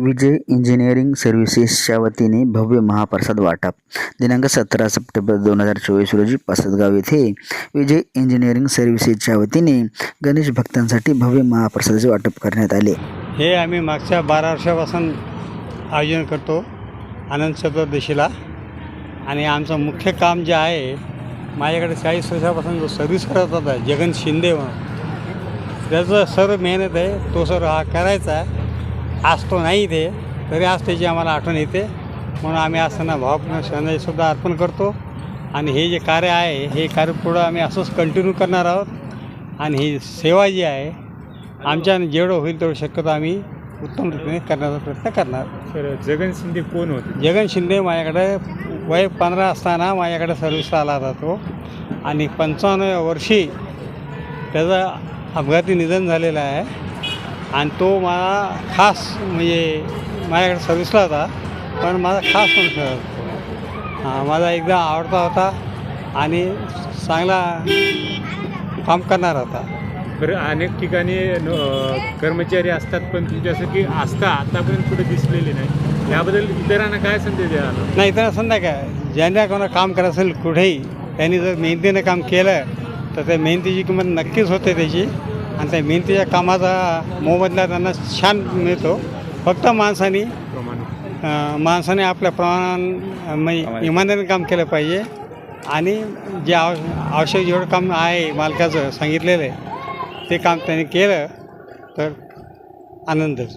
विजय engineering सर्व्हिसेसच्या वतीने भव्य महाप्रसाद वाटप दिनांक 17 सप्टेंबर 2024 रोजी पासदगाव येथे विजय इंजिनिअरिंग सर्व्हिसेसच्या वतीने गणेश भक्तांसाठी भव्य महाप्रसादाचे वाटप करण्यात आले। हे आम्ही मागच्या 12 वर्षापासून आयोजन करतो अनंत चतुर्दशीला आणि आमचं मुख्य काम जे आहे, माझ्याकडे 40 वर्षापासून जो सर्व्हिस करत होता जगन शिंदे म्हणून, त्याचं सर्व मेहनत आहे, तो सर्व हा करायचा आहे। आज तो नाही इथे तरी आज त्याची आम्हाला आठवण येते, म्हणून आम्ही आज त्यांना भावपूर्ण श्रद्धांजलीसुद्धा अर्पण करतो। आणि हे जे कार्य आहे हे कार्य पुढं आम्ही असंच कंटिन्यू करणार आहोत आणि ही सेवा जी आहे आमच्याने जेवढं होईल तेवढं शक्यतो आम्ही उत्तम रीतीने करण्याचा प्रयत्न करणार। तर जगन शिंदे कोण होते? जगन शिंदे माझ्याकडे वय 15 असताना माझ्याकडे सर्व्हिसला आला होता तो, आणि 55व्या वर्षी त्याचं अपघाती निधन झालेलं आहे। आणि तो मला खास म्हणजे माझ्याकडे सर्व्हिसला होता, पण माझा खास मनुष्य होता, माझा एकदम आवडता होता आणि चांगला काम करणार होता। बरं, अनेक ठिकाणी कर्मचारी असतात, पण तुमच्यासारखी आस्था आतापर्यंत कुठे दिसलेली नाही, याबद्दल इतरांना काय संदेश द्याल? नाही, इतरांना संध्या काय, ज्यांना कोणा काम करायचं असेल कुठेही, त्यांनी जर मेहनतीनं काम केलं तर त्या मेहनतीची किंमत नक्कीच होते त्याची, आणि त्या मेहनतीच्या कामाचा मोबदला त्यांना छान मिळतो। फक्त माणसाने आपल्या म्हणजे इमानदारीने काम केलं पाहिजे, आणि जे आवश्यक जेवढं काम आहे मालकाचं सांगितलेलं आहे ते काम त्यांनी केलं तर आनंदच।